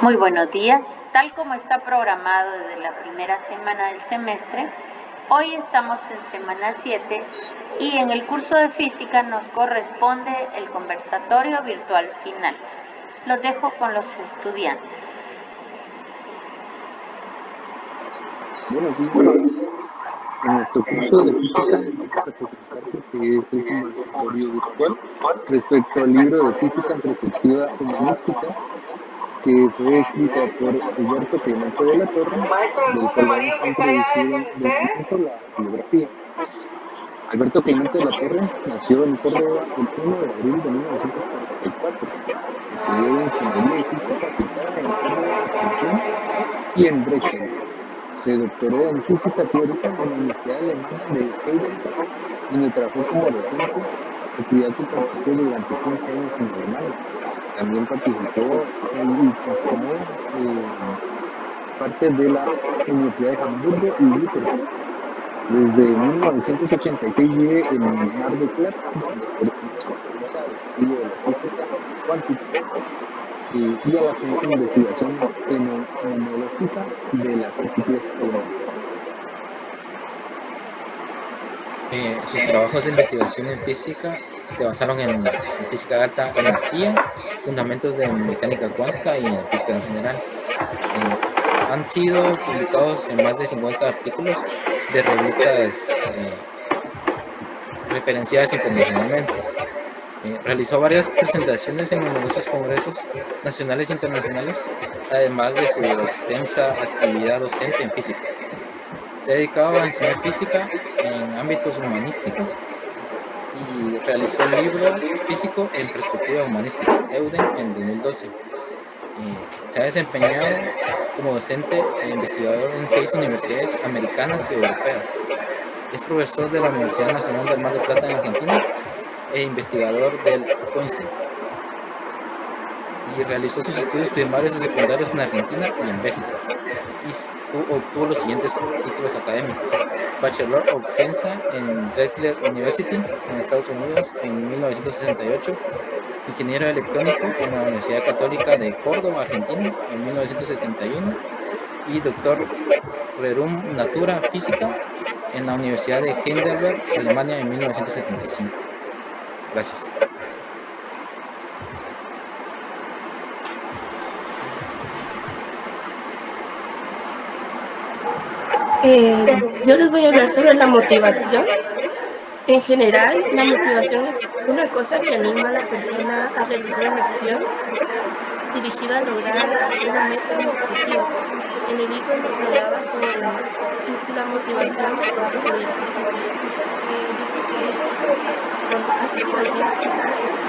Muy buenos días. Tal como está programado desde la primera semana del semestre, hoy estamos en semana 7 y en el curso de física nos corresponde el conversatorio virtual final. Los dejo con los estudiantes. Buenos días. En nuestro curso de física vamos a presentarte que es el conversatorio virtual respecto al libro de física en perspectiva humanística que fue escrita por Alberto Clemente de la Torre, del cual vamos a introducir de momento la biografía. Alberto Clemente de la Torre nació en Córdoba el 1 de abril de 1944. Estudió Ingeniería en Física Aplicada en Córdoba, Asunción y en Brechten. Se doctoró en Física Teórica en la Universidad Alemana de Heidelberg, donde trabajó como docente, actividad que compartió durante 15 años en Alemania. También participó y conformó parte de la Universidad de Hamburgo y Wittenberg. Desde 1986 vive en Mar del Plata, donde se dedica al estudio de la física cuántica y a la investigación fenomenológica de las partículas elementales. Sus trabajos de investigación en física se basaron en física de alta energía, fundamentos de mecánica cuántica y en física en general. Han sido publicados en más de 50 artículos de revistas referenciadas internacionalmente. Realizó varias presentaciones en numerosos congresos nacionales e internacionales, además de su extensa actividad docente en física. Se ha dedicado a enseñar física en ámbitos humanísticos y realizó el libro Físico en Perspectiva Humanística, EUDEN, en 2012. Se ha desempeñado como docente e investigador en 6 universidades americanas y europeas. Es profesor de la Universidad Nacional del Mar del Plata en Argentina e investigador del CONICET. Y realizó sus estudios primarios y secundarios en Argentina y en Bélgica. Y obtuvo los siguientes títulos académicos: Bachelor of Science en Drexel University en Estados Unidos en 1968, ingeniero electrónico en la Universidad Católica de Córdoba, Argentina en 1971 y doctor Rerum Natura Física en la Universidad de Heidelberg, Alemania en 1975. Gracias. Yo les voy a hablar sobre la motivación. En general, la motivación es una cosa que anima a la persona a realizar una acción dirigida a lograr una meta o objetivo. En el libro nos hablaba sobre la motivación de por qué estudiar física. Dice que hace que la gente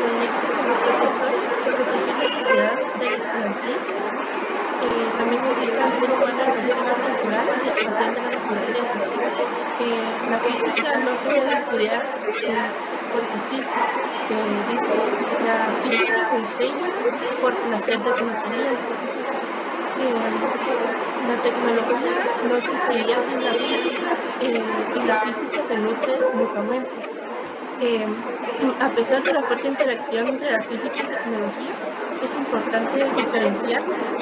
conecte con su propia historia, proteger la sociedad del oscurantismo. También ubica al ser humano en la escala temporal y espacial de la naturaleza. La física no se debe estudiar porque sí. Dice, la física se enseña por placer de conocimiento. La tecnología no existiría sin la física y la física se nutre mutuamente. A pesar de la fuerte interacción entre la física y tecnología, es importante diferenciarlas.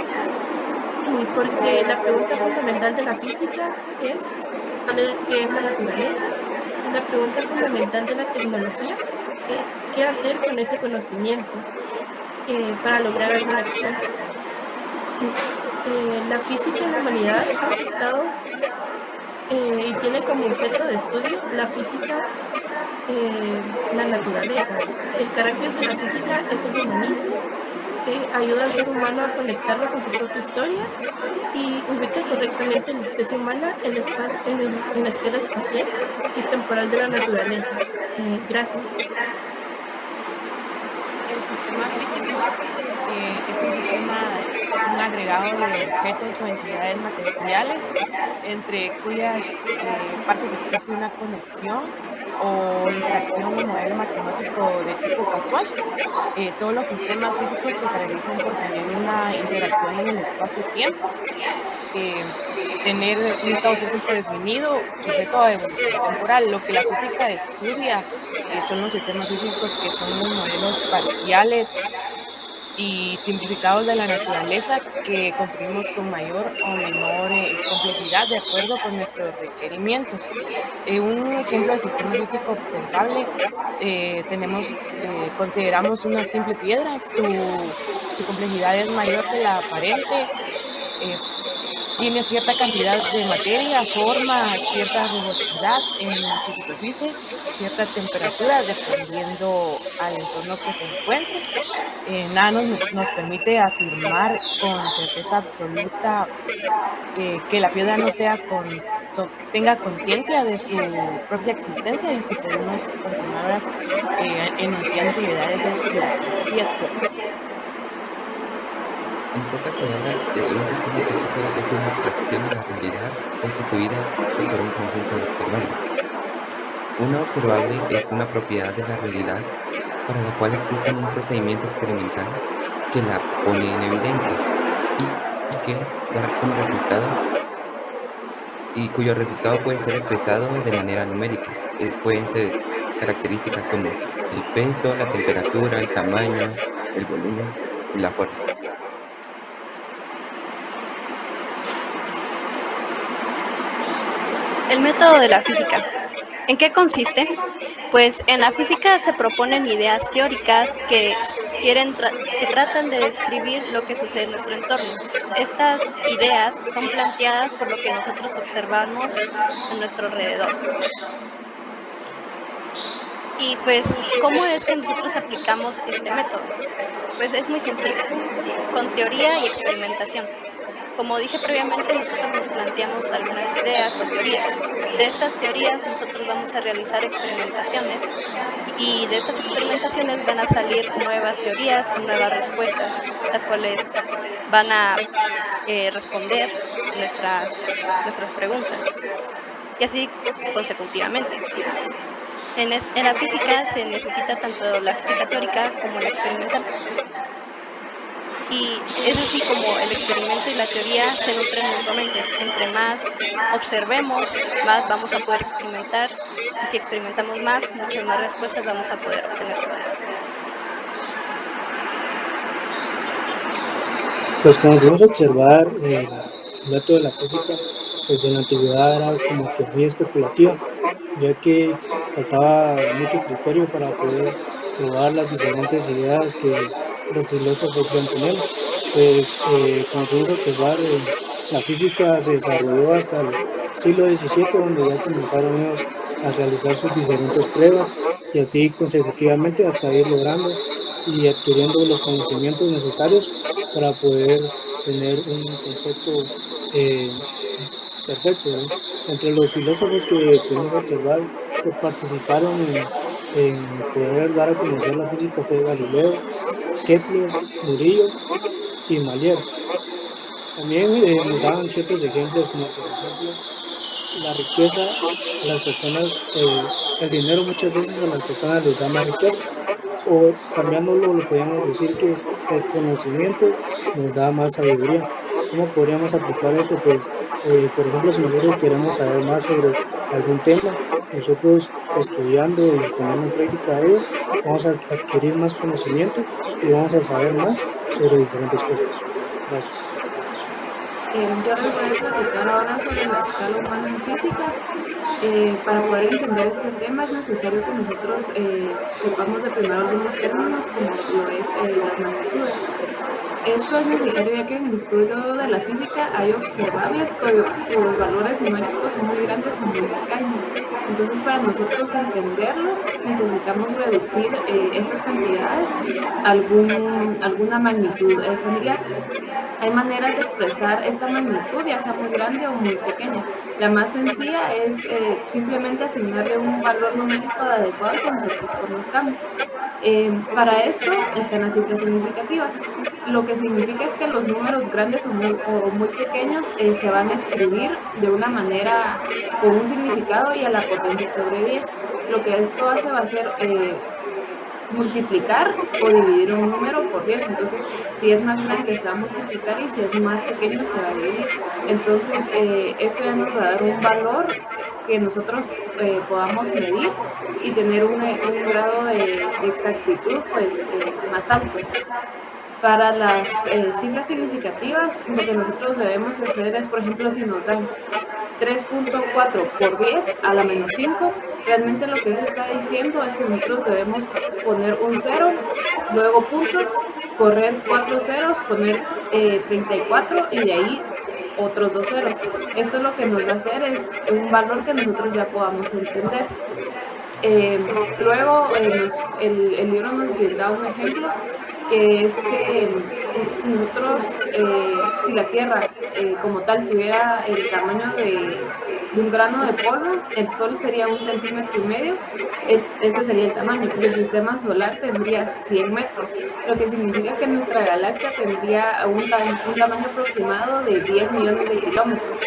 Porque la pregunta fundamental de la física es ¿qué es la naturaleza? Y la pregunta fundamental de la tecnología es ¿qué hacer con ese conocimiento para lograr alguna acción? La física en la humanidad ha afectado y tiene como objeto de estudio la física, la naturaleza. El carácter de la física es el humanismo. Ayuda al ser humano a conectarlo con su propia historia y ubica correctamente la especie humana en la escala espacial y temporal de la naturaleza. Gracias. El sistema físico es un sistema, un agregado de objetos o entidades materiales entre cuyas partes existe una conexión o interacción o modelo matemático de tipo casual. Todos los sistemas físicos se caracterizan por tener una interacción en el espacio-tiempo, tener un estado físico definido sujeto a evolución temporal. Lo que la física estudia son los sistemas físicos que son los modelos parciales y simplificados de la naturaleza que construimos con mayor o menor complejidad de acuerdo con nuestros requerimientos. Un ejemplo de sistema físico observable consideramos una simple piedra, su complejidad es mayor que la aparente, tiene cierta cantidad de materia, forma, cierta rugosidad en su superficie, cierta temperatura dependiendo al entorno que se encuentre. Nada nos permite afirmar con certeza absoluta que la piedra no tenga conciencia de su propia existencia, y si podemos continuar enunciando propiedades de la piedra. En pocas palabras, un sistema físico es una abstracción de la realidad constituida por un conjunto de observables. Una observable es una propiedad de la realidad para la cual existe un procedimiento experimental que la pone en evidencia y que dará como resultado y cuyo resultado puede ser expresado de manera numérica. Pueden ser características como el peso, la temperatura, el tamaño, el volumen y la forma. El método de la física. ¿En qué consiste? Pues en la física se proponen ideas teóricas que tratan de describir lo que sucede en nuestro entorno. Estas ideas son planteadas por lo que nosotros observamos a nuestro alrededor. Y pues, ¿cómo es que nosotros aplicamos este método? Pues es muy sencillo, con teoría y experimentación. Como dije previamente, nosotros nos planteamos algunas ideas o teorías. De estas teorías nosotros vamos a realizar experimentaciones y de estas experimentaciones van a salir nuevas teorías o nuevas respuestas, las cuales van a responder nuestras preguntas, y así consecutivamente. En la física se necesita tanto la física teórica como la experimental. Y es así como el experimento y la teoría se nutren mutuamente. Entre más observemos, más vamos a poder experimentar, y si experimentamos más, muchas más respuestas vamos a poder obtener. Pues como podemos observar, el método de la física, pues en la antigüedad era como que muy especulativa, ya que faltaba mucho criterio para poder probar las diferentes ideas que los filósofos iban teniendo. Pues como podemos observar, la física se desarrolló hasta el siglo XVII, donde ya comenzaron ellos a realizar sus diferentes pruebas y así consecutivamente hasta ir logrando y adquiriendo los conocimientos necesarios para poder tener un concepto perfecto, ¿no? Entre los filósofos que podemos observar que participaron en poder dar a conocer la física fue Galileo, Kepler, Murillo y Malier. También nos daban ciertos ejemplos, como por ejemplo la riqueza a las personas, el dinero muchas veces a las personas les da más riqueza, o cambiándolo lo podríamos decir que el conocimiento nos da más sabiduría. ¿Cómo podríamos aplicar esto? Pues, por ejemplo, si nosotros queremos saber más sobre algún tema, nosotros estudiando y poniendo en práctica ello, vamos a adquirir más conocimiento y vamos a saber más sobre diferentes cosas. Gracias. Yo les voy a platicar ahora sobre la escala humana en física. Para poder entender este tema es necesario que nosotros sepamos de primero algunos términos, como lo es las magnitudes. Esto es necesario ya que en el estudio de la física hay observables cuyos valores numéricos son muy grandes y muy pequeños. Entonces, para nosotros entenderlo, necesitamos reducir estas cantidades a alguna magnitud familiar. Hay maneras de expresar esta magnitud, ya sea muy grande o muy pequeña. La más sencilla es simplemente asignarle un valor numérico adecuado que nosotros conozcamos. Para esto están las cifras significativas. Lo que significa es que los números grandes o muy pequeños se van a escribir de una manera con un significado y a la potencia sobre 10. Lo que esto hace va a ser multiplicar o dividir un número por 10. Entonces, si es más grande se va a multiplicar y si es más pequeño se va a dividir. Entonces, esto ya nos va a dar un valor que nosotros podamos medir y tener un grado de exactitud pues más alto. Para las cifras significativas, lo que nosotros debemos hacer es, por ejemplo, si nos dan 3.4 por 10 a la menos 5, realmente lo que esto está diciendo es que nosotros debemos poner un 0, luego punto, correr 4 ceros, poner 34 y de ahí otros 2 ceros. Esto lo que nos va a hacer es un valor que nosotros ya podamos entender. Luego el libro nos da un ejemplo que es que si nosotros, si la Tierra como tal tuviera el tamaño de un grano de polvo, el Sol sería 1,5 centímetros, este sería el tamaño, y el sistema solar tendría 100 metros, lo que significa que nuestra galaxia tendría un tamaño aproximado de 10 millones de kilómetros.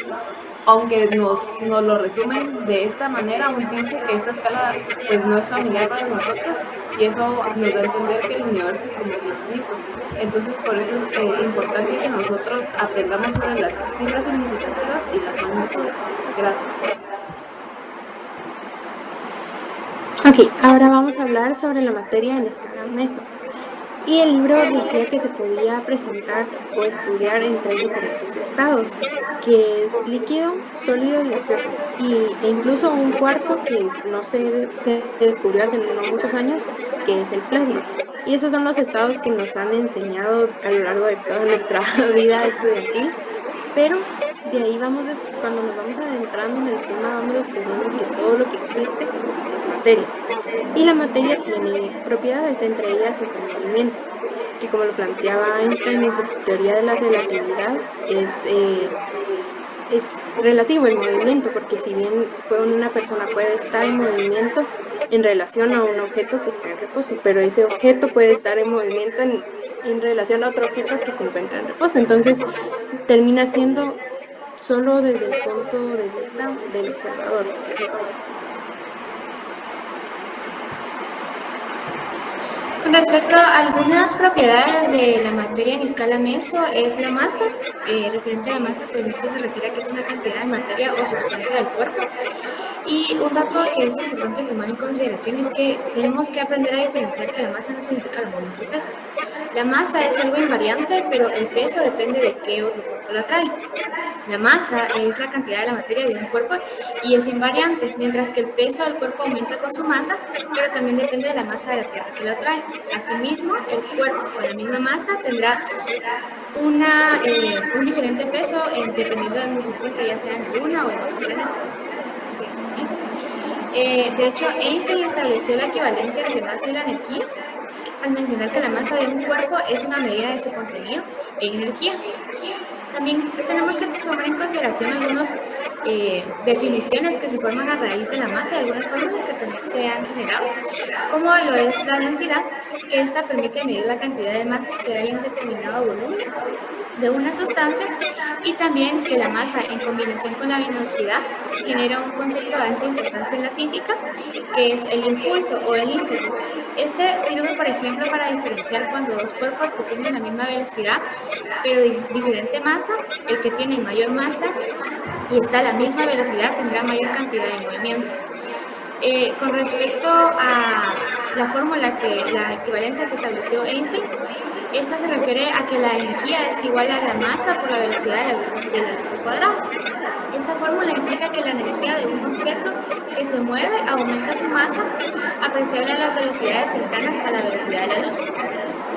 Aunque nos lo resumen de esta manera, aún dice que esta escala pues no es familiar para nosotros y eso nos da a entender que el universo es como que infinito. Entonces por eso es importante que nosotros aprendamos sobre las cifras significativas y las magnitudes. Gracias. Ok, ahora vamos a hablar sobre la materia en escala meso. Y el libro decía que se podía presentar o estudiar en 3 diferentes estados, que es líquido, sólido y gaseoso. E incluso un cuarto que no se descubrió hace no muchos años, que es el plasma. Y esos son los estados que nos han enseñado a lo largo de toda nuestra vida estudiantil. Pero de ahí cuando nos vamos adentrando en el tema, vamos descubriendo que todo lo que existe es materia. Y la materia tiene propiedades, entre ellas es el movimiento, que como lo planteaba Einstein en su teoría de la relatividad, es relativo el movimiento, porque si bien una persona puede estar en movimiento en relación a un objeto que está en reposo, pero ese objeto puede estar en movimiento en relación a otro objeto que se encuentra en reposo. Entonces termina siendo solo desde el punto de vista del observador. Con respecto a algunas propiedades de la materia en escala meso, es la masa. Referente a la masa, pues esto se refiere a que es una cantidad de materia o sustancia del cuerpo. Y un dato que es importante tomar en consideración es que tenemos que aprender a diferenciar que la masa no significa lo mismo que el peso. La masa es algo invariante, pero el peso depende de qué otro cuerpo la trae. La masa es la cantidad de la materia de un cuerpo y es invariante, mientras que el peso del cuerpo aumenta con su masa, pero también depende de la masa de la Tierra que lo trae. Asimismo, el cuerpo con la misma masa tendrá un diferente peso dependiendo de donde se encuentre, ya sea en la Luna o en otro planeta. De hecho, Einstein estableció la equivalencia entre masa y la energía al mencionar que la masa de un cuerpo es una medida de su contenido en energía. También tenemos que tomar en consideración algunas definiciones que se forman a raíz de la masa y algunas fórmulas que también se han generado, como lo es la densidad, que esta permite medir la cantidad de masa que hay en determinado volumen de una sustancia, y también que la masa en combinación con la velocidad genera un concepto de alta importancia en la física, que es el impulso o el ímpetu. Este sirve, por ejemplo, para diferenciar cuando dos cuerpos que tienen la misma velocidad, pero diferente masa, el que tiene mayor masa y está a la misma velocidad tendrá mayor cantidad de movimiento. Con respecto a la fórmula, la equivalencia que estableció Einstein, esta se refiere a que la energía es igual a la masa por la velocidad de la luz al cuadrado. Esta fórmula implica que la energía de un objeto que se mueve aumenta su masa apreciable a las velocidades cercanas a la velocidad de la luz.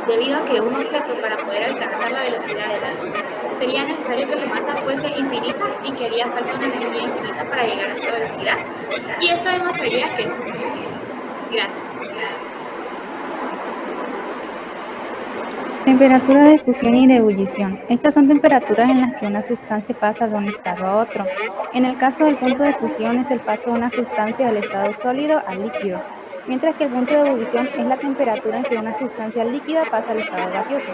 Debido a que un objeto, para poder alcanzar la velocidad de la luz, sería necesario que su masa fuese infinita y que haría falta una energía infinita para llegar a esta velocidad. Y esto demostraría que esto es imposible. Gracias. Temperatura de fusión y de ebullición. Estas son temperaturas en las que una sustancia pasa de un estado a otro. En el caso del punto de fusión es el paso de una sustancia del estado sólido al líquido, mientras que el punto de ebullición es la temperatura en que una sustancia líquida pasa al estado gaseoso.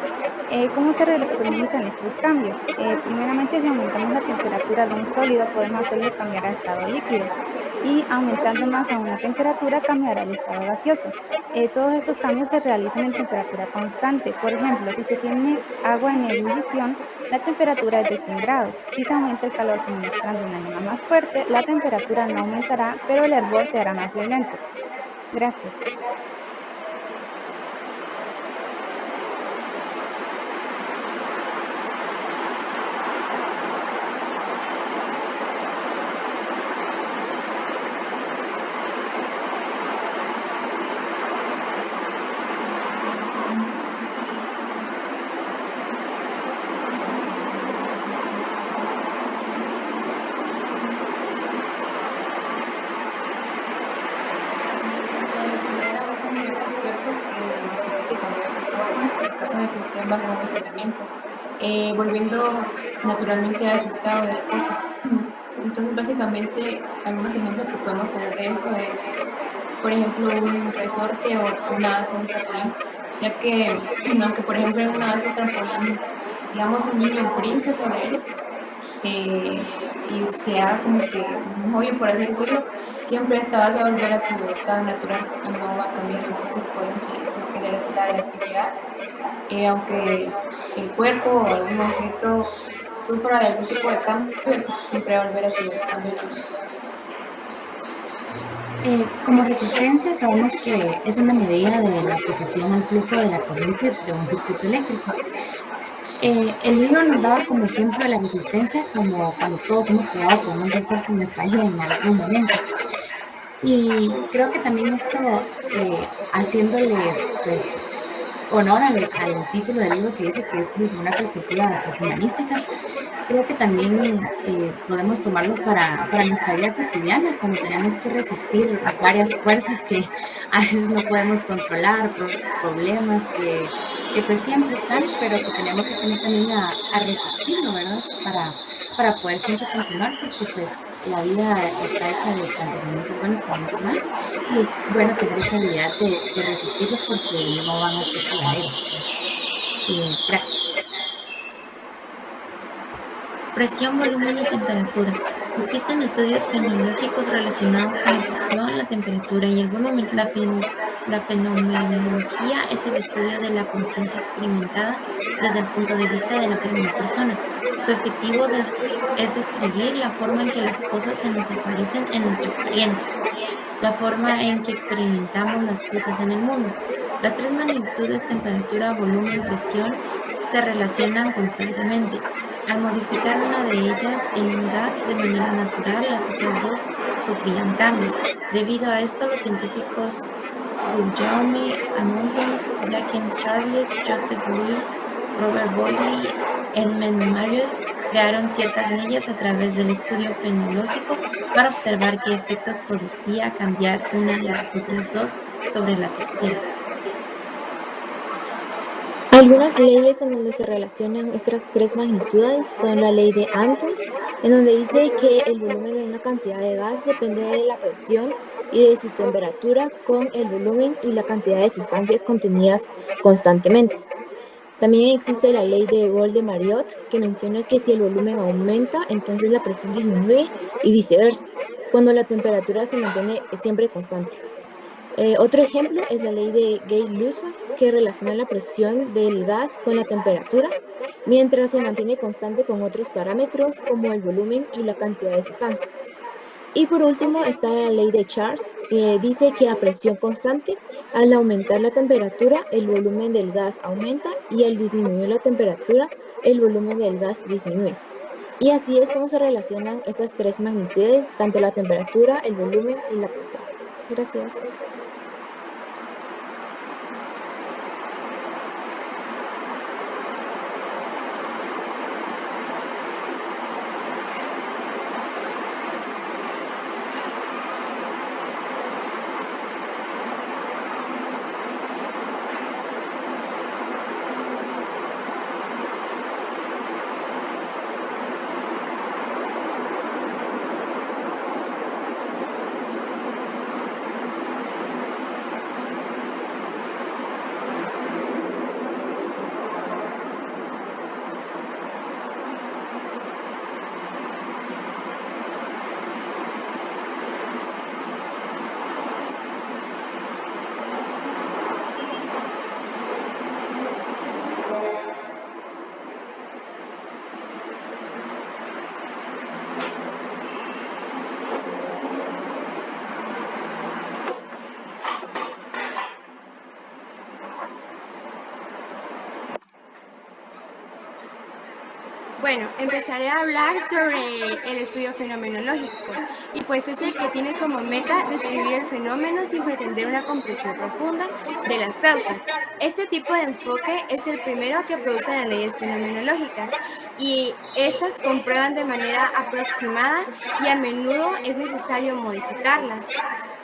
¿Cómo se realizan estos cambios? Primeramente, si aumentamos la temperatura de un sólido, podemos hacerlo cambiar a estado líquido, y aumentando más a una temperatura cambiará al estado gaseoso. Todos estos cambios se realizan en temperatura constante. Por ejemplo, si se tiene agua en ebullición, la temperatura es de 100 grados. Si se aumenta el calor suministrando una llama más fuerte, la temperatura no aumentará, pero el hervor se hará más violento. Gracias. caso de que estén bajo estiramiento, volviendo naturalmente a su estado de reposo. Entonces, básicamente, algunos ejemplos que podemos tener de eso es, por ejemplo, un resorte o una base de un trampolín, ya que, aunque por ejemplo en una base de trampolín, digamos, un niño brinque sobre él, y se haga como que un hobby, por así decirlo, siempre esta base va a volver a su estado natural y no va a cambiar. Entonces, por eso se dice que la elasticidad, aunque el cuerpo o algún objeto sufra de algún tipo de cambio, este siempre va a volver a su cambio normal. Como resistencia sabemos que es una medida de la oposición al flujo de la corriente de un circuito eléctrico. El libro nos daba como ejemplo la resistencia como cuando todos hemos jugado con un resorte en nuestra vida en algún momento. Y creo que también esto, haciéndole pues honor al título del libro que dice que es desde una perspectiva pues, humanística, creo que también podemos tomarlo para nuestra vida cotidiana, cuando tenemos que resistir varias fuerzas que a veces no podemos controlar, problemas que pues siempre están, pero que tenemos que aprender también a resistirlo, ¿verdad? Para poder siempre continuar, porque pues la vida está hecha de tantos momentos buenos como momentos malos, y es bueno tener esa habilidad de resistirlos porque no van a ser duraderos. Gracias. Presión, volumen y temperatura. Existen estudios fenomenológicos relacionados con la presión, la temperatura y el volumen. La fenomenología es el estudio de la conciencia experimentada desde el punto de vista de la primera persona. Su objetivo es describir la forma en que las cosas se nos aparecen en nuestra experiencia, la forma en que experimentamos las cosas en el mundo. Las tres magnitudes, temperatura, volumen, presión, se relacionan constantemente. Al modificar una de ellas en un gas de manera natural, las otras dos sufrían cambios. Debido a esto, los científicos Guillaume Amontons, Jacques Charles, Joseph Louis, Robert Boyle y Edmund Marriott crearon ciertas leyes a través del estudio fenológico para observar qué efectos producía cambiar una de las otras dos sobre la tercera. Algunas leyes en donde se relacionan estas tres magnitudes son la ley de Anton, en donde dice que el volumen de una cantidad de gas depende de la presión y de su temperatura con el volumen y la cantidad de sustancias contenidas constantemente. También existe la ley de Boyle-Marriott, que menciona que si el volumen aumenta, entonces la presión disminuye y viceversa, cuando la temperatura se mantiene siempre constante. Otro ejemplo es la ley de Gay-Lussac, que relaciona la presión del gas con la temperatura, mientras se mantiene constante con otros parámetros como el volumen y la cantidad de sustancia. Y por último está la ley de Charles, que dice que a presión constante, al aumentar la temperatura, el volumen del gas aumenta y al disminuir la temperatura, el volumen del gas disminuye. Y así es como se relacionan esas tres magnitudes, tanto la temperatura, el volumen y la presión. Gracias. Bueno, empezaré a hablar sobre el estudio fenomenológico, y pues es el que tiene como meta describir el fenómeno sin pretender una comprensión profunda de las causas. Este tipo de enfoque es el primero que produce las leyes fenomenológicas, y estas comprueban de manera aproximada y a menudo es necesario modificarlas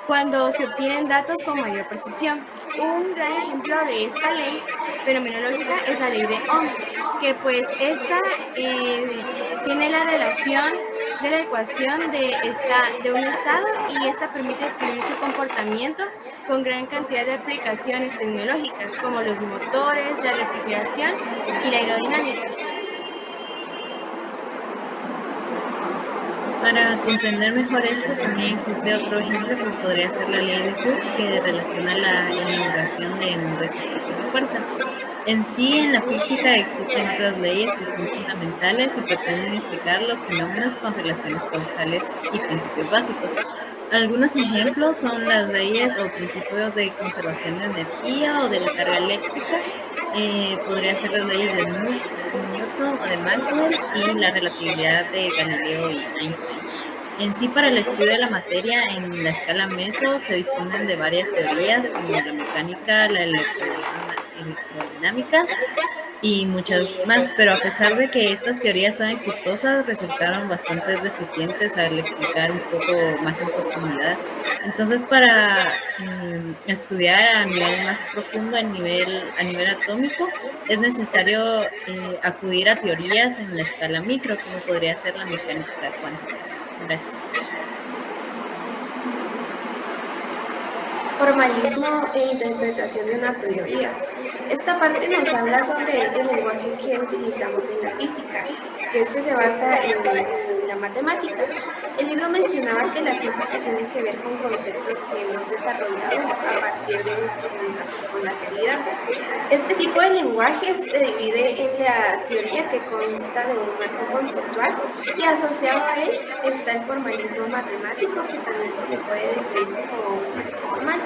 cuando se obtienen datos con mayor precisión. Un gran ejemplo de esta ley fenomenológica es la ley de Ohm, que pues esta tiene la relación de la ecuación de un estado y esta permite describir su comportamiento con gran cantidad de aplicaciones tecnológicas como los motores, la refrigeración y la aerodinámica. Para comprender mejor esto, también existe otro ejemplo que podría ser la ley de Hooke, que relaciona la eliminación de recíprocos de fuerza. En sí, en la física existen otras leyes que son fundamentales y pretenden explicar los fenómenos con relaciones causales y principios básicos. Algunos ejemplos son las leyes o principios de conservación de energía o de la carga eléctrica. Podría ser las leyes de Newton o de Maxwell y la relatividad de Galileo y Einstein. En sí, para el estudio de la materia en la escala meso se disponen de varias teorías como la mecánica, la electrodinámica y muchas más, pero a pesar de que estas teorías son exitosas, resultaron bastante deficientes al explicar un poco más en profundidad. Entonces, para estudiar a nivel más profundo, a nivel atómico, es necesario acudir a teorías en la escala micro, como podría ser la mecánica cuántica. Gracias. Formalismo e interpretación de una teoría. Esta parte nos habla sobre el lenguaje que utilizamos en la física, que se basa en la matemática. El libro mencionaba que la física tiene que ver con conceptos que hemos desarrollado a partir de nuestro contacto con la realidad. Este tipo de lenguaje se divide en la teoría, que consta de un marco conceptual, y asociado a él está el formalismo matemático, que también se le puede definir como un marco formal.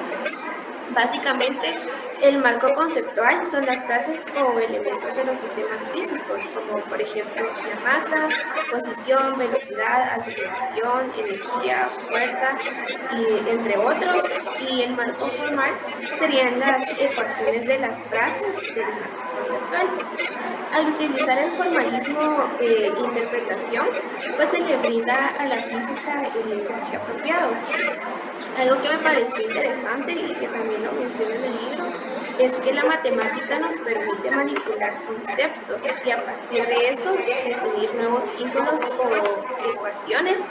Básicamente, el marco conceptual son las frases o elementos de los sistemas físicos, como por ejemplo la masa, posición, velocidad, aceleración, energía, fuerza, y entre otros. Y el marco formal serían las ecuaciones de las frases del marco conceptual. Al utilizar el formalismo de interpretación, pues se le brinda a la física el lenguaje apropiado. Algo que me pareció interesante y que también lo menciona en el libro es que la matemática nos permite manipular conceptos y a partir de eso definir nuevos símbolos o ecuaciones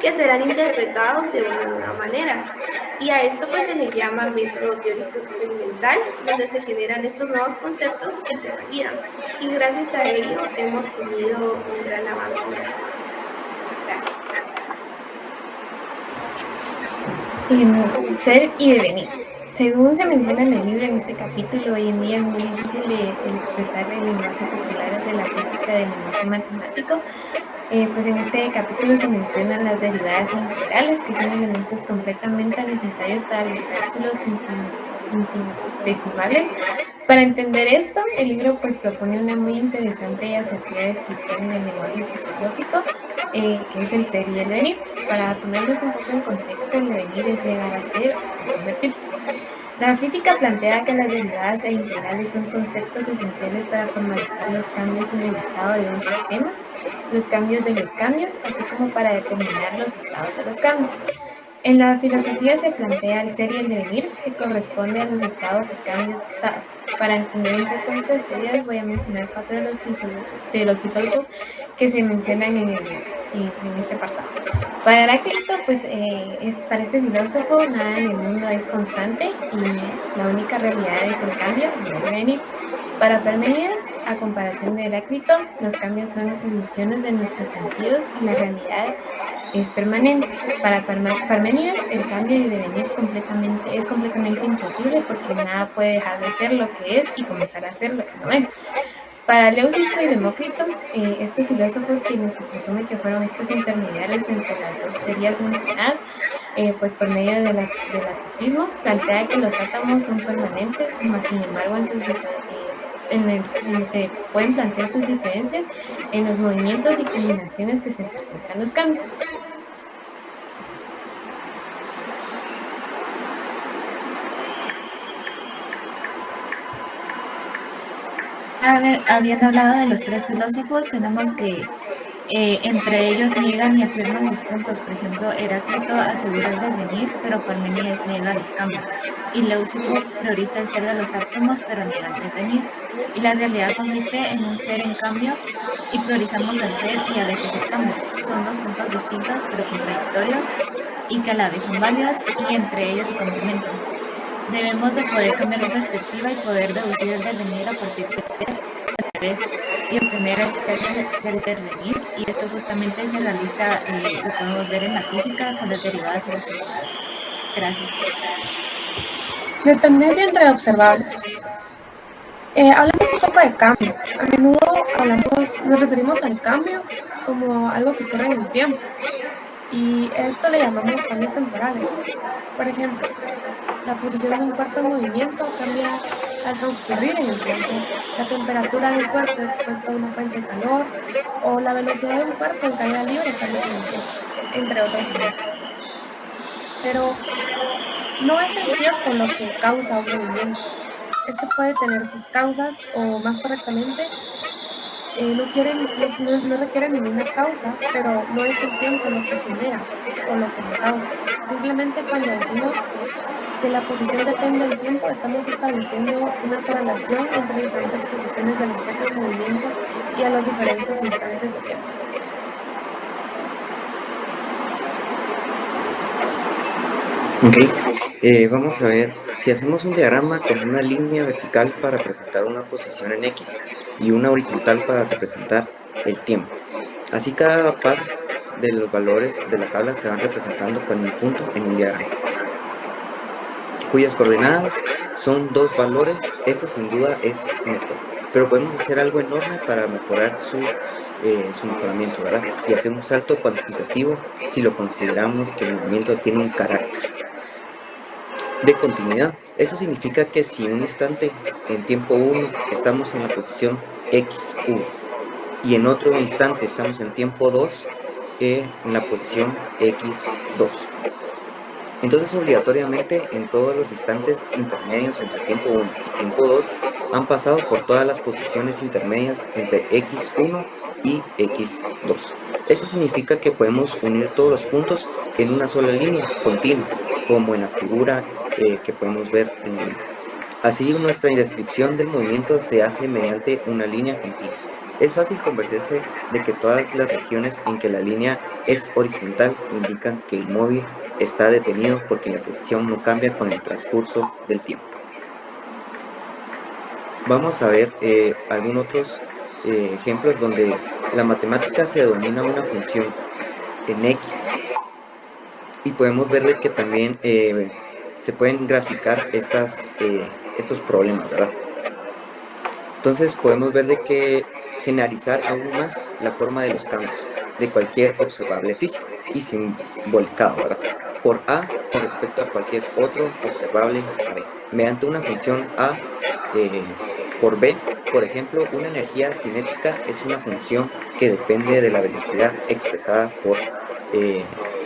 que serán interpretados de una nueva manera. Y a esto pues se le llama método teórico experimental, donde se generan estos nuevos conceptos que se validan. Y gracias a ello hemos tenido un gran avance en la física. Gracias. Ser y devenir. Según se menciona en el libro, en este capítulo, hoy en día es muy difícil el expresar el lenguaje popular de la física del lenguaje matemático. Pues en este capítulo se mencionan las derivadas integrales, que son elementos completamente necesarios para los cálculos infinitesimales. Para entender esto, el libro pues propone una muy interesante y asertiva descripción en el lenguaje fisiológico, que es el ser y el devenir. Para ponerlos un poco en contexto, el devenir es llegar a ser o convertirse. La física plantea que las derivadas e integrales son conceptos esenciales para formalizar los cambios en el estado de un sistema, los cambios de los cambios, así como para determinar los estados de los cambios. En la filosofía se plantea el ser y el devenir, que corresponde a los estados y cambios de estados. Para entender un poco estas teorías voy a mencionar 4 de los filósofos que se mencionan en este apartado. Para Heráclito, pues para este filósofo nada en el mundo es constante y la única realidad es el cambio y el devenir. Para Parménides, a comparación de Heráclito, los cambios son ilusiones de nuestros sentidos y la realidad es permanente. Para Parménides, el cambio y devenir es completamente imposible porque nada puede dejar de ser lo que es y comenzar a ser lo que no es. Para Leucipo y Demócrito, estos filósofos, quienes se presume que fueron estos intermediarios entre las dos teorías mencionadas, pues por medio del atotismo, plantea que los átomos son permanentes, mas sin embargo se pueden plantear sus diferencias en los movimientos y combinaciones que se presentan los cambios. Habiendo hablado de los 3 filósofos, tenemos que Entre ellos niegan y afirman sus puntos. Por ejemplo, Heráclito asegura el devenir, pero Parménides niega los cambios. Y Leucipo prioriza el ser de los átomos, pero niega el devenir. Y la realidad consiste en un ser en cambio, y priorizamos el ser y a veces el cambio. Son dos puntos distintos, pero contradictorios, y que a la vez son válidos, y entre ellos se complementan. Debemos de poder cambiar la perspectiva y poder deducir el devenir a partir del ser, al revés, y obtener el ser del devenir, y esto justamente se realiza, lo podemos ver en la física con las derivadas y las observables. Gracias. Dependencia entre observables. Hablamos un poco de cambio. A menudo nos referimos al cambio como algo que ocurre en el tiempo, y esto le llamamos cambios temporales. Por ejemplo, la posición de un cuerpo en movimiento cambia al transcurrir en el tiempo, la temperatura de un cuerpo expuesto a una fuente de calor o la velocidad de un cuerpo en caída libre cambia con el tiempo, entre otros ejemplos. Pero no es el tiempo lo que causa un movimiento. Este puede tener sus causas, o más correctamente, no requiere ninguna causa, pero no es el tiempo lo que genera o lo que lo causa. Simplemente cuando decimos que la posición depende del tiempo, estamos estableciendo una correlación entre diferentes posiciones del objeto en movimiento y a los diferentes instantes de tiempo. Ok, vamos a ver, si hacemos un diagrama con una línea vertical para representar una posición en X y una horizontal para representar el tiempo. Así cada par de los valores de la tabla se van representando con un punto en un diagrama, cuyas coordenadas son dos valores. Esto sin duda es mejor, pero podemos hacer algo enorme para mejorar su mejoramiento, ¿verdad? Y hacer un salto cuantitativo si lo consideramos que el movimiento tiene un carácter de continuidad. Eso significa que si un instante en tiempo 1 estamos en la posición x1 y en otro instante estamos en tiempo 2 en la posición x2, entonces obligatoriamente en todos los instantes intermedios entre tiempo 1 y tiempo 2 han pasado por todas las posiciones intermedias entre x1 y x2. Eso significa que podemos unir todos los puntos en una sola línea continua, como en la figura que podemos ver en el. Así nuestra descripción del movimiento se hace mediante una línea continua. Es fácil convencerse de que todas las regiones en que la línea es horizontal indican que el móvil está detenido porque la posición no cambia con el transcurso del tiempo. Vamos a ver algunos otros ejemplos donde la matemática se denomina una función en X, y podemos ver que también se pueden graficar estos problemas, ¿verdad? Entonces podemos ver que generalizar aún más la forma de los cambios de cualquier observable físico y simbolizado, ¿verdad? Por A con respecto a cualquier otro observable a B, mediante una función A por B. Por ejemplo, una energía cinética es una función que depende de la velocidad expresada por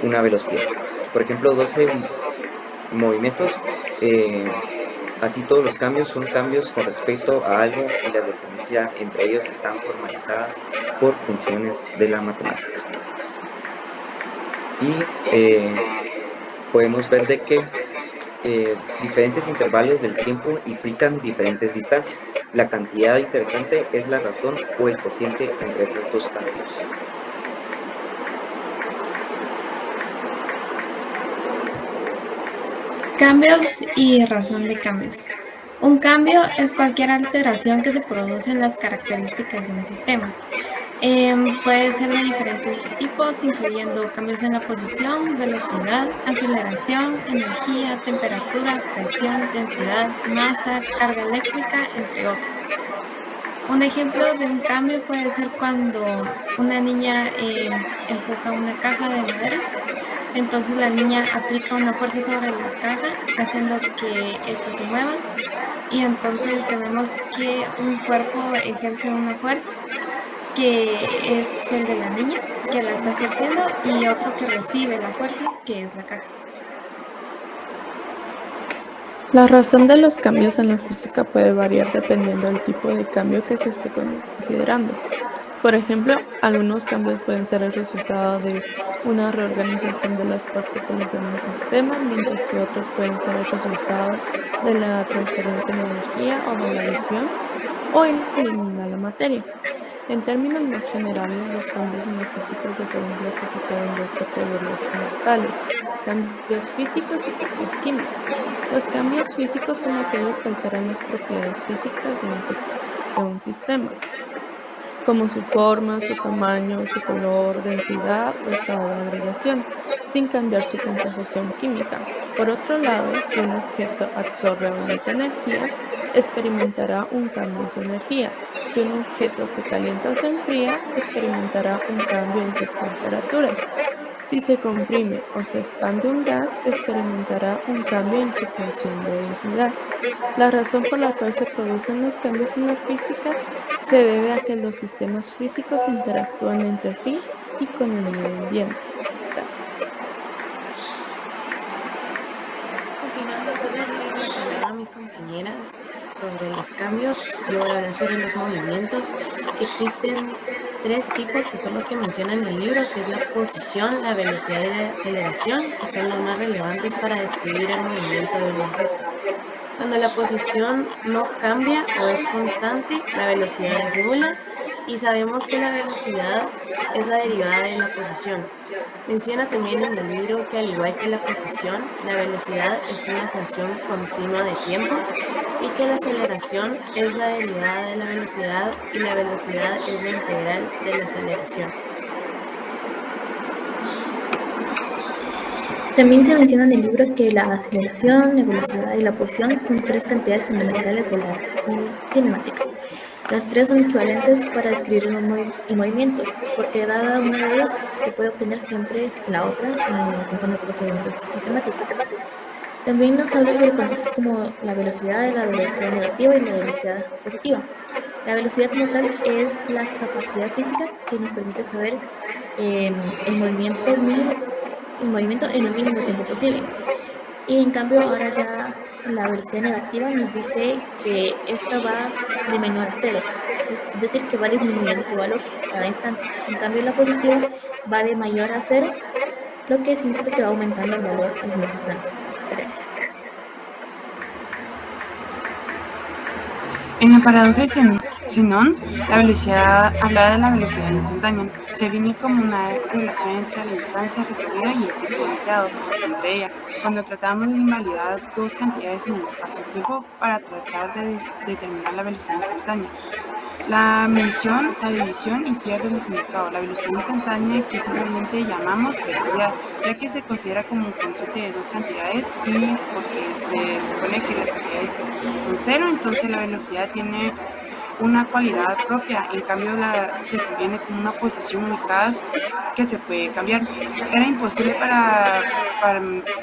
una velocidad. Por ejemplo, 12 movimientos, así todos los cambios son cambios con respecto a algo y la dependencia entre ellos están formalizadas por funciones de la matemática. Y podemos ver que diferentes intervalos del tiempo implican diferentes distancias. La cantidad interesante es la razón o el cociente entre esas dos cantidades. Cambios y razón de cambios. Un cambio es cualquier alteración que se produce en las características de un sistema. Puede ser de diferentes tipos, incluyendo cambios en la posición, velocidad, aceleración, energía, temperatura, presión, densidad, masa, carga eléctrica, entre otros. Un ejemplo de un cambio puede ser cuando una niña empuja una caja de madera. Entonces la niña aplica una fuerza sobre la caja, haciendo que ésta se mueva, y entonces tenemos que un cuerpo ejerce una fuerza, que es el de la niña, que la está ejerciendo, y otro que recibe la fuerza, que es la caja. La razón de los cambios en la física puede variar dependiendo del tipo de cambio que se esté considerando. Por ejemplo, algunos cambios pueden ser el resultado de una reorganización de las partículas en un sistema, mientras que otros pueden ser el resultado de la transferencia de energía o de la visión o elimina la materia. En términos más generales, los cambios en la física se pueden clasificar en dos categorías principales: cambios físicos y cambios químicos. Los cambios físicos son aquellos que alteran las propiedades físicas de un sistema, como su forma, su tamaño, su color, densidad o estado de agregación, sin cambiar su composición química. Por otro lado, si un objeto absorbe o emite energía, experimentará un cambio en su energía. Si un objeto se calienta o se enfría, experimentará un cambio en su temperatura. Si se comprime o se expande un gas, experimentará un cambio en su función de densidad. La razón por la cual se producen los cambios en la física se debe a que los sistemas físicos interactúan entre sí y con el medio ambiente. Gracias. Continuando con lo que mencionaban mis compañeras sobre los cambios, yo voy a hablar sobre los movimientos. Existen tres tipos que son los que menciona en el libro, que es la posición, la velocidad y la aceleración, que son los más relevantes para describir el movimiento de un objeto. Cuando la posición no cambia o es constante, la velocidad es nula y sabemos que la velocidad es la derivada de la posición. Menciona también en el libro que al igual que la posición, la velocidad es una función continua de tiempo y que la aceleración es la derivada de la velocidad y la velocidad es la integral de la aceleración. También se menciona en el libro que la aceleración, la velocidad y la posición son tres cantidades fundamentales de la cinemática. Las tres son equivalentes para describir el movimiento, porque dada una de ellas se puede obtener siempre la otra conforme a procedimientos matemáticos. También nos habla sobre conceptos como la velocidad negativa y la velocidad positiva. La velocidad como tal es la capacidad física que nos permite saber el movimiento en el mínimo tiempo posible. Y en cambio ahora ya la velocidad negativa nos dice que esta va de menor a cero, es decir, que va disminuyendo su valor cada instante. En cambio la positiva va de mayor a cero, lo que significa que va aumentando el valor en los instantes. Gracias. En la paradoja de Zenón, la velocidad, hablada de la velocidad instantánea, se define como una relación entre la distancia recorrida y el tiempo empleado entre ella, cuando tratamos de invalidar dos cantidades en el espacio-tiempo para tratar de determinar la velocidad instantánea. La mención, la división y pierde el significado. La velocidad instantánea, que simplemente llamamos velocidad, ya que se considera como un concepto de dos cantidades y porque se supone que las cantidades son cero, entonces la velocidad tiene una cualidad propia, en cambio se conviene como una posición ubicada que se puede cambiar. Era imposible para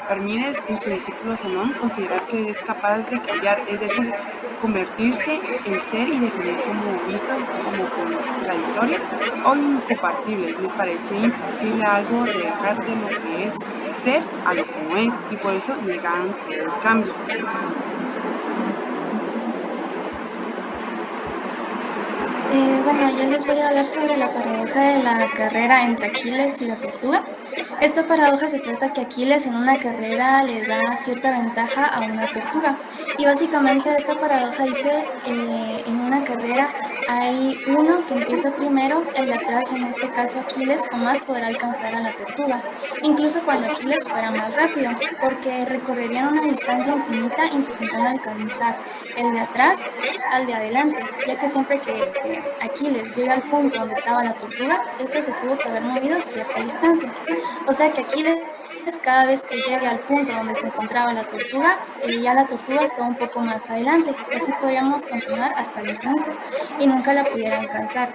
Parménides y su discípulo Zenón considerar que es capaz de cambiar, es decir, convertirse en ser y definir como vistos como contradictorios o incompatibles. Les parecía imposible algo de dejar de lo que es ser a lo que no es y por eso negaban todo el cambio. Bueno, yo les voy a hablar sobre la paradoja de la carrera entre Aquiles y la tortuga. Esta paradoja se trata que Aquiles en una carrera le da cierta ventaja a una tortuga. Y básicamente esta paradoja dice, en una carrera hay uno que empieza primero, el de atrás, en este caso Aquiles, jamás podrá alcanzar a la tortuga, incluso cuando Aquiles fuera más rápido, porque recorrerían una distancia infinita intentando alcanzar el de atrás al de adelante, ya que siempre que Aquiles llega al punto donde estaba la tortuga, este se tuvo que haber movido cierta distancia. O sea que Aquiles, cada vez que llegue al punto donde se encontraba la tortuga, ya la tortuga está un poco más adelante, y así podríamos continuar hasta el infinito y nunca la pudiera alcanzar.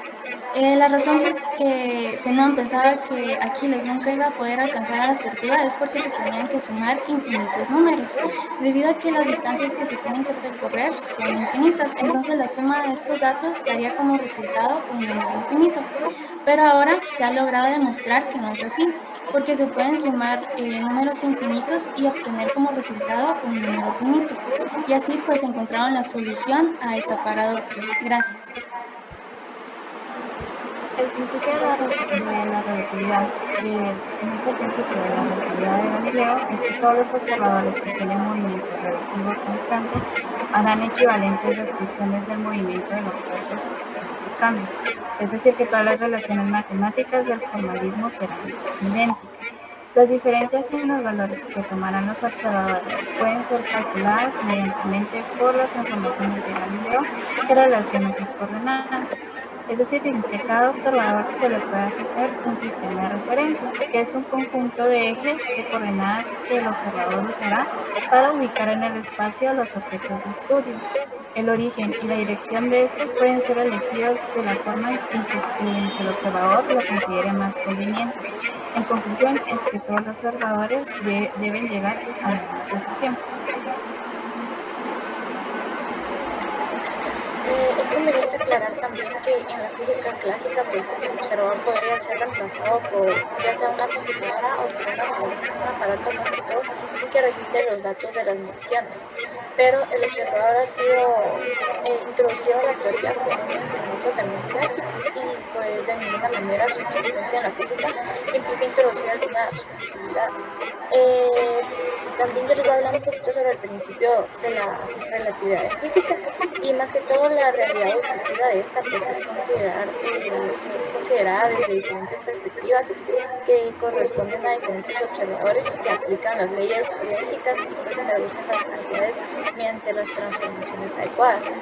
La razón por que Zenón pensaba que Aquiles nunca iba a poder alcanzar a la tortuga es porque se tenían que sumar infinitos números, debido a que las distancias que se tienen que recorrer son infinitas. Entonces la suma de estos datos daría como resultado un número infinito. Pero ahora se ha logrado demostrar que no es así, porque se pueden sumar números infinitos y obtener como resultado un número finito. Y así pues encontraron la solución a esta paradoja. Gracias. El principio de la relatividad, como es el principio de la relatividad de Galileo, es que todos los observadores que estén en movimiento relativo constante harán equivalentes descripciones del movimiento de los cuerpos y sus cambios. Es decir, que todas las relaciones matemáticas del formalismo serán idénticas. Las diferencias en los valores que tomarán los observadores pueden ser calculadas mediante por las transformaciones de Galileo que relaciona sus coordenadas. Es decir, en que cada observador se le puede asociar un sistema de referencia, que es un conjunto de ejes de coordenadas que el observador usará para ubicar en el espacio los objetos de estudio. El origen y la dirección de estos pueden ser elegidos de la forma en que el observador lo considere más conveniente. En conclusión, es que todos los observadores deben llegar a la misma conclusión. Es conveniente aclarar también que en la física clásica pues, el observador podría ser reemplazado por ya sea una computadora o por un aparato mágico que registre los datos de las mediciones. Pero el observador ha sido introducido a la teoría como un instrumento también práctico y pues de ninguna manera su existencia en la física empieza a introducir alguna subjetividad. También yo les voy a hablar un poquito sobre el principio de la relatividad en física y más que todo la realidad objetiva de esta pues es considerada desde diferentes perspectivas que corresponden a diferentes observadores que aplican las leyes idénticas y pues traducen las cantidades mediante las transformaciones adecuadas.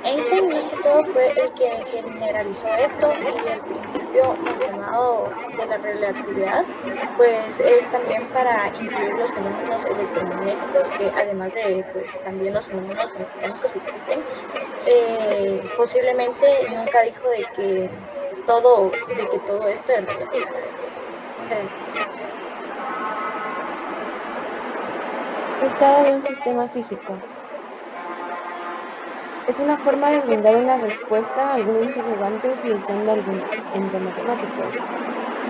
Einstein más que todo fue el que generalizó esto y el principio mencionado de la relatividad pues es también para incluir los fenómenos electromagnéticos que además de pues también los fenómenos mecánicos existen. Posiblemente nunca dijo de que todo esto es relativo. Estado de un sistema físico. Es una forma de brindar una respuesta a algún interrogante utilizando algún ente matemático.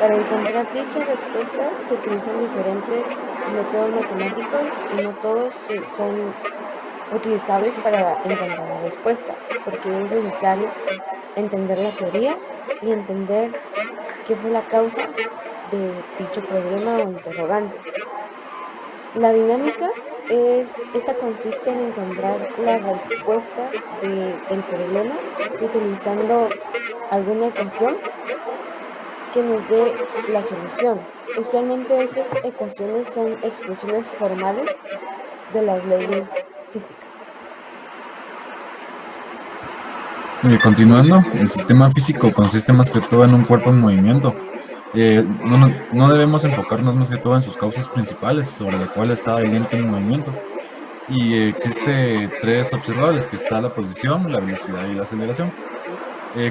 Para encontrar dicha respuesta se utilizan diferentes métodos matemáticos y no todos son utilizables para encontrar la respuesta, porque es necesario entender la teoría y entender qué fue la causa de dicho problema o interrogante. La dinámica esta consiste en encontrar la respuesta del problema utilizando alguna ecuación que nos dé la solución. Usualmente estas ecuaciones son expresiones formales de las leyes físicas. Continuando, el sistema físico consiste más que todo en un cuerpo en movimiento. No debemos enfocarnos más que todo en sus causas principales, sobre la cual está el ente en movimiento. Y existe tres observables, que está la posición, la velocidad y la aceleración.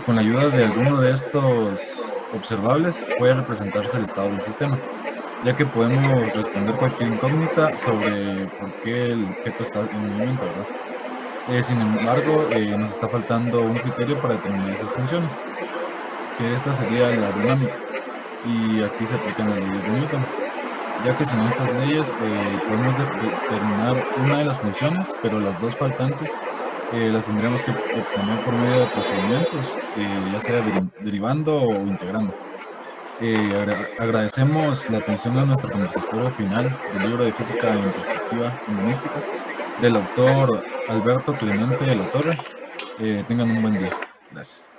Con la ayuda de alguno de estos observables puede representarse el estado del sistema, ya que podemos responder cualquier incógnita sobre por qué el objeto está en movimiento, ¿verdad? Sin embargo, nos está faltando un criterio para determinar esas funciones, que esta sería la dinámica, y aquí se aplican las leyes de Newton, ya que sin estas leyes podemos determinar una de las funciones, pero las dos faltantes las tendríamos que obtener por medio de procedimientos, ya sea derivando o integrando. Agradecemos la atención a nuestro conversatorio final del libro de Física en Perspectiva Humanística del autor Alberto Clemente de la Torre. Tengan un buen día. Gracias.